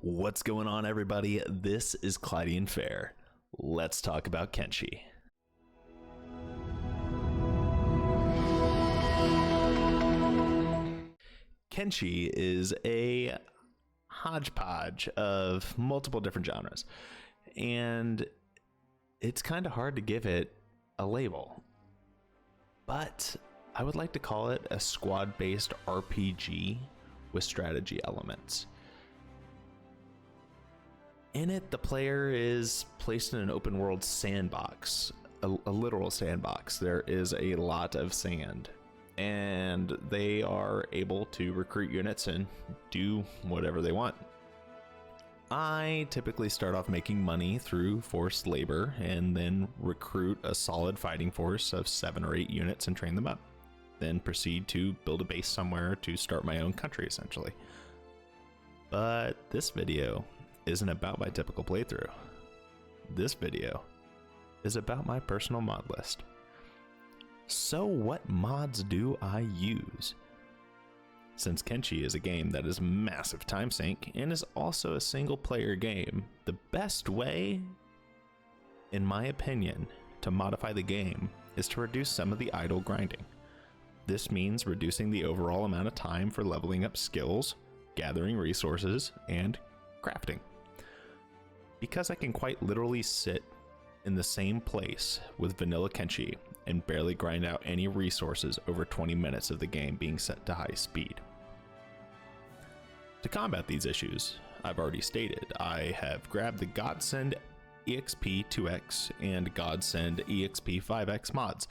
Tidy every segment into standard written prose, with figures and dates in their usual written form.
What's going on, everybody? This is Clydean Fair. Let's talk about Kenshi. Kenshi is a hodgepodge of multiple different genres, and it's kind of hard to give it a label, but I would like to call it a squad-based RPG with strategy elements. In it, the player is placed in an open world sandbox, a literal sandbox. There is a lot of sand, and they are able to recruit units and do whatever they want. I typically start off making money through forced labor and then recruit a solid fighting force of 7 or 8 units and train them up. Then proceed to build a base somewhere to start my own country, essentially. But this video isn't about my typical playthrough. This video is about my personal mod list. So what mods do I use? Since Kenshi is a game that is massive time sink and is also a single player game, the best way, in my opinion, to modify the game is to reduce some of the idle grinding. This means reducing the overall amount of time for leveling up skills, gathering resources, and crafting. Because I can quite literally sit in the same place with vanilla Kenshi and barely grind out any resources over 20 minutes of the game being set to high speed. To combat these issues, I've already stated, I have grabbed the Godsend EXP 2X and Godsend EXP 5X mods.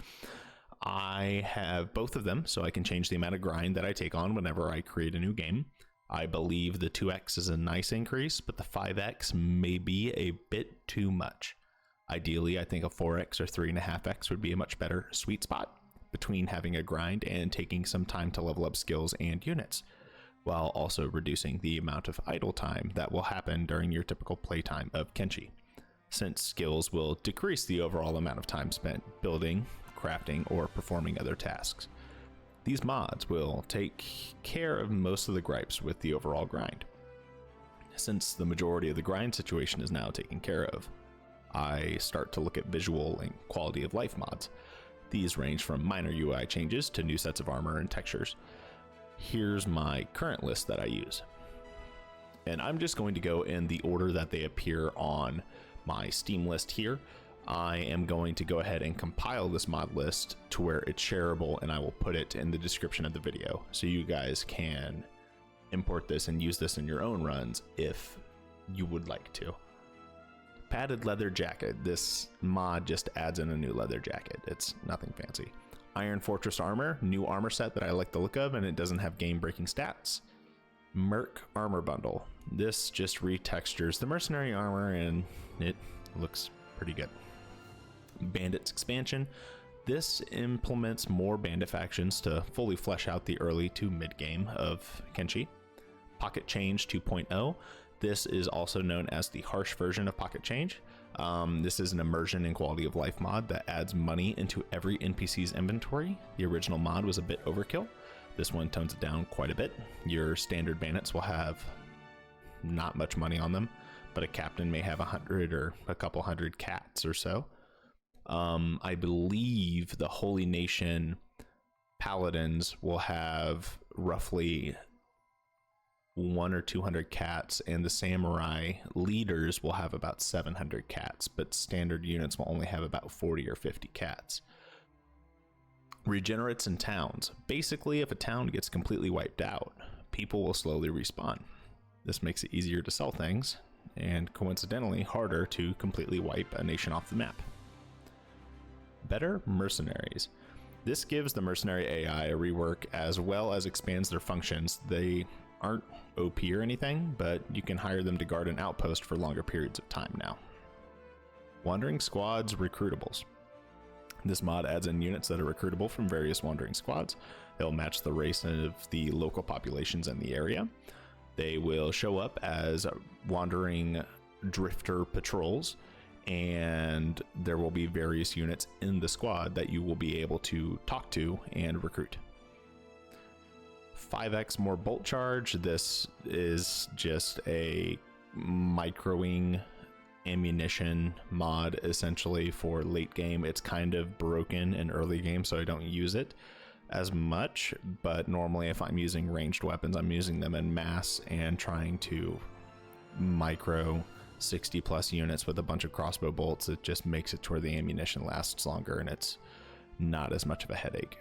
I have both of them so I can change the amount of grind that I take on whenever I create a new game. I believe the 2X is a nice increase, but the 5X may be a bit too much. Ideally, I think a 4X or 3.5X would be a much better sweet spot between having a grind and taking some time to level up skills and units, while also reducing the amount of idle time that will happen during your typical playtime of Kenshi, since skills will decrease the overall amount of time spent building, crafting, or performing other tasks. These mods will take care of most of the gripes with the overall grind. Since the majority of the grind situation is now taken care of, I start to look at visual and quality of life mods. These range from minor UI changes to new sets of armor and textures. Here's my current list that I use. And I'm just going to go in the order that they appear on my Steam list here. I am going to go ahead and compile this mod list to where it's shareable, and I will put it in the description of the video so you guys can import this and use this in your own runs if you would like to. Padded leather jacket. This mod just adds in a new leather jacket. It's nothing fancy. Iron Fortress armor, new armor set that I like the look of, and it doesn't have game breaking stats. Merc armor bundle. This just retextures the mercenary armor and it looks pretty good. Bandits expansion. This implements more bandit factions to fully flesh out the early to mid game of Kenshi. Pocket Change 2.0. This is also known as the harsh version of Pocket Change. This is an immersion and quality of life mod that adds money into every NPC's inventory. The original mod was a bit overkill. This one tones it down quite a bit. Your standard bandits will have not much money on them, but a captain may have 100 or a couple hundred cats or so. I believe the Holy Nation paladins will have roughly 100 or 200 cats, and the samurai leaders will have about 700 cats, but standard units will only have about 40 or 50 cats. Regenerates in towns. Basically, if a town gets completely wiped out, people will slowly respawn. This makes it easier to sell things, and coincidentally harder to completely wipe a nation off the map. Better mercenaries. This gives the mercenary AI a rework as well as expands their functions. They aren't OP or anything, but you can hire them to guard an outpost for longer periods of time now. Wandering squads recruitables. This mod adds in units that are recruitable from various wandering squads. They'll match the race of the local populations in the area. They will show up as wandering drifter patrols, and there will be various units in the squad that you will be able to talk to and recruit. 5x more bolt charge. This is just a microing ammunition mod essentially for late game. It's kind of broken in early game, so I don't use it as much, but normally if I'm using ranged weapons, I'm using them in mass and trying to micro 60 plus units with a bunch of crossbow bolts. It just makes it to where the ammunition lasts longer and it's not as much of a headache.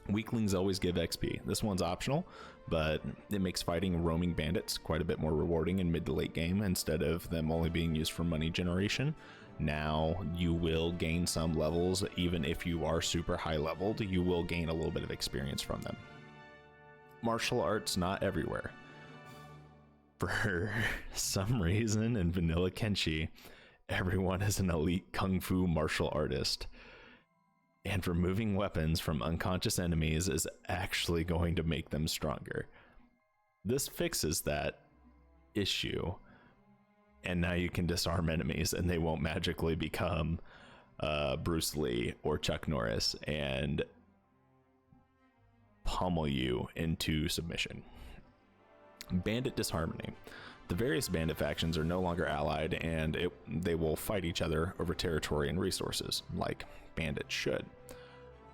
Weaklings always give XP. This one's optional, but it makes fighting roaming bandits quite a bit more rewarding in mid to late game instead of them only being used for money generation. Now you will gain some levels. Even if you are super high leveled, you will gain a little bit of experience from them. Martial arts not everywhere. For some reason in vanilla Kenshi, everyone is an elite kung fu martial artist. And removing weapons from unconscious enemies is actually going to make them stronger. This fixes that issue. And now you can disarm enemies and they won't magically become Bruce Lee or Chuck Norris and pummel you into submission. Bandit disharmony. The various bandit factions are no longer allied and they will fight each other over territory and resources, like bandits should.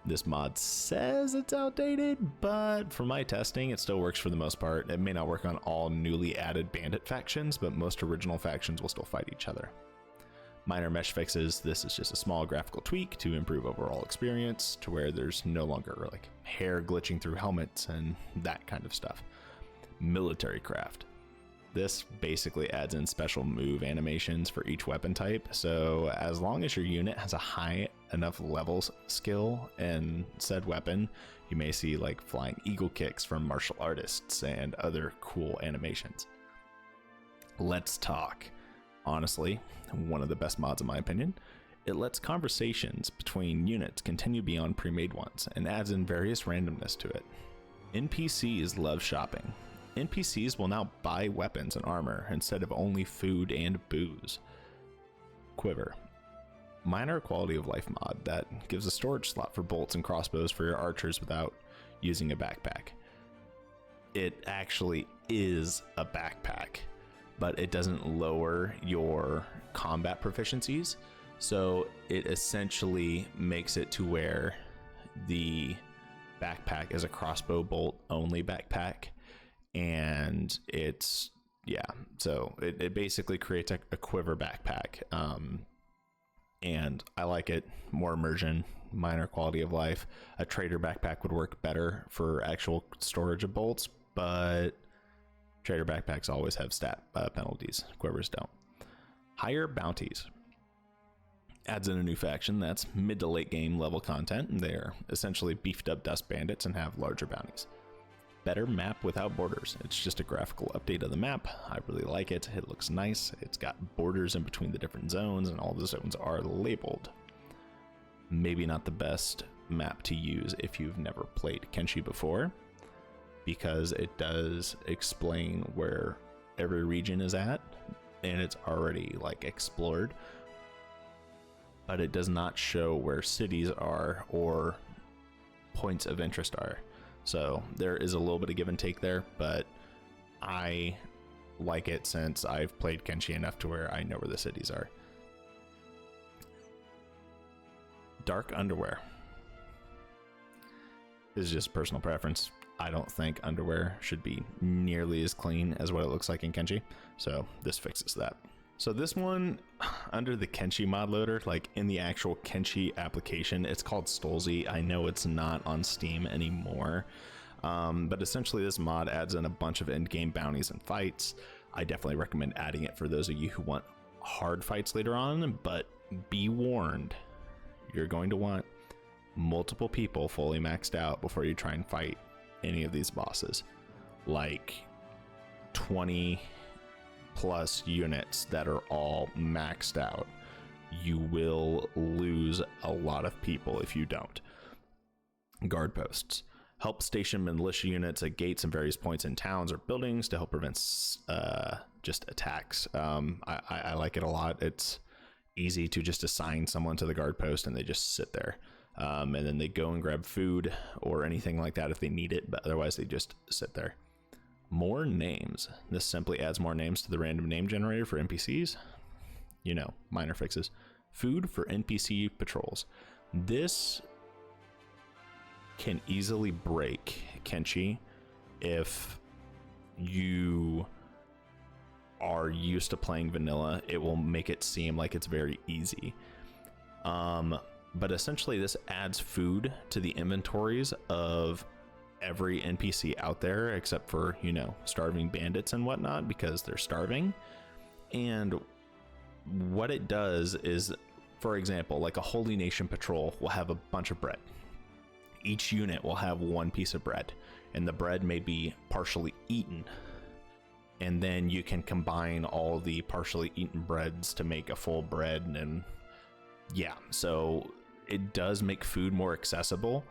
This mod says it's outdated, but for my testing, it still works for the most part. It may not work on all newly added bandit factions, but most original factions will still fight each other. Minor mesh fixes. This is just a small graphical tweak to improve overall experience to where there's no longer like hair glitching through helmets and that kind of stuff. Military craft. This basically adds in special move animations for each weapon type. So as long as your unit has a high enough levels skill in said weapon, you may see like flying eagle kicks from martial artists and other cool animations. Let's talk. Honestly, one of the best mods in my opinion. It lets conversations between units continue beyond pre-made ones and adds in various randomness to it. NPCs love shopping. NPCs will now buy weapons and armor instead of only food and booze. Quiver. Minor quality of life mod that gives a storage slot for bolts and crossbows for your archers without using a backpack. It actually is a backpack, but it doesn't lower your combat proficiencies. So it essentially makes it to where the backpack is a crossbow bolt only backpack. And it's, yeah, so it basically creates a quiver backpack. And I like it. More immersion, minor quality of life. A trader backpack would work better for actual storage of bolts, but trader backpacks always have stat penalties. Quivers don't. Higher bounties. Adds in a new faction that's mid to late game level content. And they're essentially beefed up dust bandits and have larger bounties. Better map without borders. It's just a graphical update of the map. I really like it. It looks nice. It's got borders in between the different zones and all the zones are labeled. Maybe not the best map to use if you've never played Kenshi before, because it does explain where every region is at and it's already like explored, but it does not show where cities are or points of interest are. So there is a little bit of give and take there, but I like it since I've played Kenshi enough to where I know where the cities are. Dark underwear. This is just personal preference. I don't think underwear should be nearly as clean as what it looks like in Kenshi, so this fixes that. So this one, under the Kenshi mod loader, like in the actual Kenshi application, it's called Stolzy. I know it's not on Steam anymore, but essentially this mod adds in a bunch of in-game bounties and fights. I definitely recommend adding it for those of you who want hard fights later on, but be warned, you're going to want multiple people fully maxed out before you try and fight any of these bosses. Like 20 plus units that are all maxed out. You will lose a lot of people if you don't. Guard posts. Help station militia units at gates and various points in towns or buildings to help prevent just attacks. I like it a lot. It's easy to just assign someone to the guard post and they just sit there. And then they go and grab food or anything like that if they need it, but otherwise they just sit there. More names. This simply adds more names to the random name generator for NPCs. You know, minor fixes. Food for NPC patrols. This can easily break Kenshi if you are used to playing vanilla. It will make it seem like it's very easy. But essentially this adds food to the inventories of every NPC out there, except for, you know, starving bandits and whatnot, because they're starving. And what it does is, for example, like a Holy Nation patrol will have a bunch of bread. Each unit will have one piece of bread, and the bread may be partially eaten. And then you can combine all the partially eaten breads to make a full bread. And yeah, so it does make food more accessible,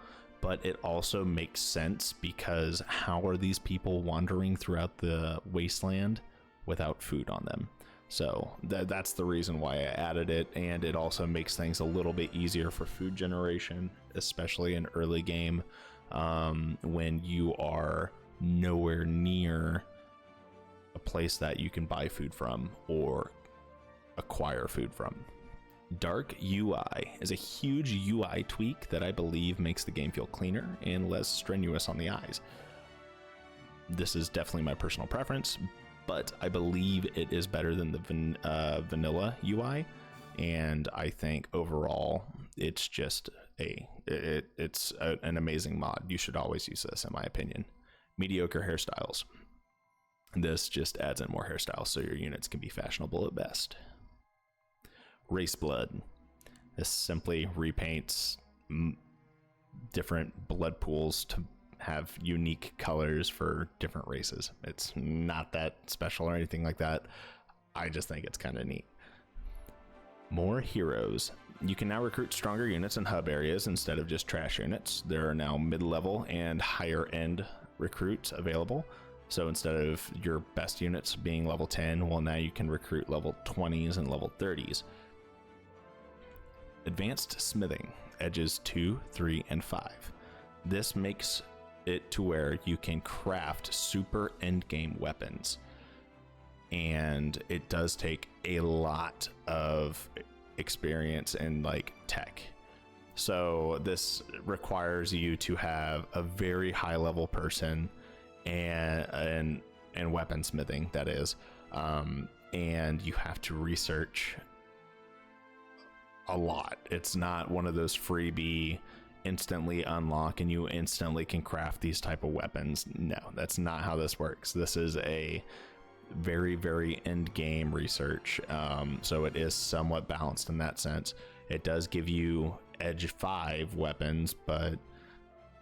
but it also makes sense because how are these people wandering throughout the wasteland without food on them? So that's the reason why I added it, and it also makes things a little bit easier for food generation, especially in early game, when you are nowhere near a place that you can buy food from or acquire food from. Dark UI is a huge UI tweak that I believe makes the game feel cleaner and less strenuous on the eyes. This is definitely my personal preference, but I believe it is better than the vanilla UI, and I think overall it's just it's an amazing mod. You should always use this, in my opinion. Mediocre hairstyles. This just adds in more hairstyles so your units can be fashionable at best. Race blood. This simply repaints different blood pools to have unique colors for different races. It's not that special or anything like that. I just think it's kind of neat. More heroes. You can now recruit stronger units in hub areas instead of just trash units. There are now mid-level and higher end recruits available. So instead of your best units being level 10, well, now you can recruit level 20s and level 30s. Advanced smithing, edges 2, 3, and 5. This makes it to where you can craft super endgame weapons. And it does take a lot of experience and like tech. So this requires you to have a very high level person and weaponsmithing, that is, and you have to research a lot. It's not one of those freebie instantly unlock and you instantly can craft these type of weapons. No, that's not how this works. This is a very, very end game research, so it is somewhat balanced in that sense. It does give you edge 5 weapons, but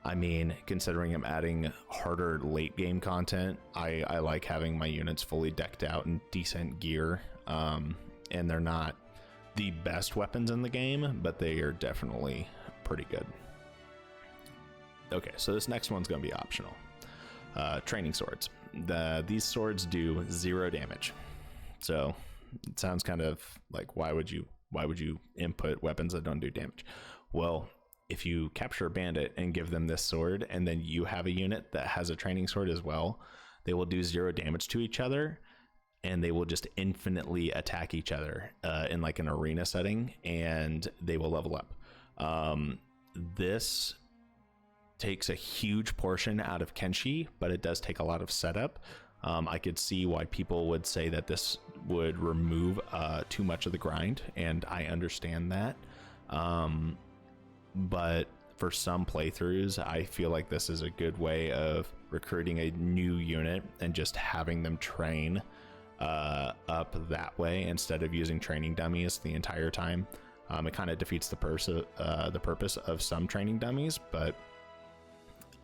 I mean, considering I'm adding harder late game content, I like having my units fully decked out in decent gear, and they're not the best weapons in the game, but they are definitely pretty good. Okay, so this next one's going to be optional. Training swords. These swords do 0 damage. So it sounds kind of like, why would you input weapons that don't do damage? Well, if you capture a bandit and give them this sword, and then you have a unit that has a training sword as well, they will do 0 damage to each other, and they will just infinitely attack each other in like an arena setting, and they will level up. This takes a huge portion out of Kenshi, but it does take a lot of setup. I could see why people would say that this would remove too much of the grind, and I understand that. But for some playthroughs, I feel like this is a good way of recruiting a new unit and just having them train up that way instead of using training dummies the entire time. It kind of defeats the purpose of some training dummies, but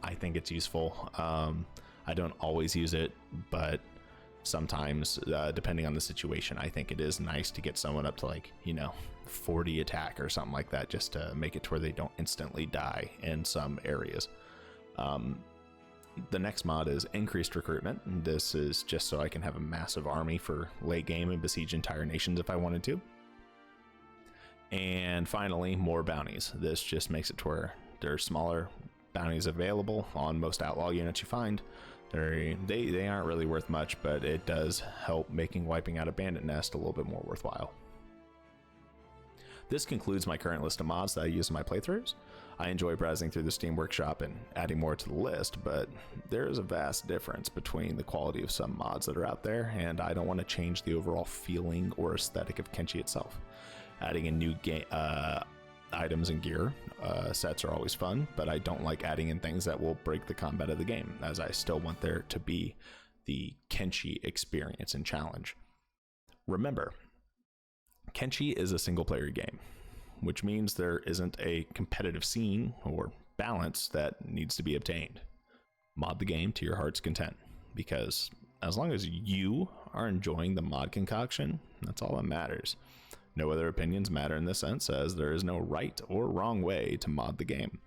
I think it's useful. I don't always use it, but sometimes, depending on the situation, I think it is nice to get someone up to, like, 40 attack or something like that, just to make it to where they don't instantly die in some areas. The next mod is increased recruitment. This is just so I can have a massive army for late game and besiege entire nations if I wanted to. And finally, more bounties. This just makes it to where there's smaller bounties available on most outlaw units you find. They aren't really worth much, but it does help making wiping out a bandit nest a little bit more worthwhile. This concludes my current list of mods that I use in my playthroughs. I enjoy browsing through the Steam Workshop and adding more to the list, but there is a vast difference between the quality of some mods that are out there, and I don't want to change the overall feeling or aesthetic of Kenshi itself. Adding in new items and gear sets are always fun, but I don't like adding in things that will break the combat of the game, as I still want there to be the Kenshi experience and challenge. Remember, Kenshi is a single player game, which means there isn't a competitive scene or balance that needs to be obtained. Mod the game to your heart's content, because as long as you are enjoying the mod concoction, that's all that matters. No other opinions matter in this sense, as there is no right or wrong way to mod the game.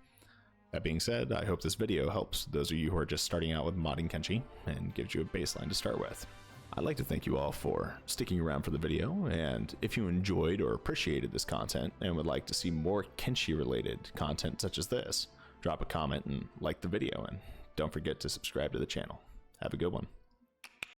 That being said, I hope this video helps those of you who are just starting out with modding Kenshi and gives you a baseline to start with. I'd like to thank you all for sticking around for the video, and if you enjoyed or appreciated this content and would like to see more Kenshi related content such as this, drop a comment and like the video, and don't forget to subscribe to the channel. Have a good one.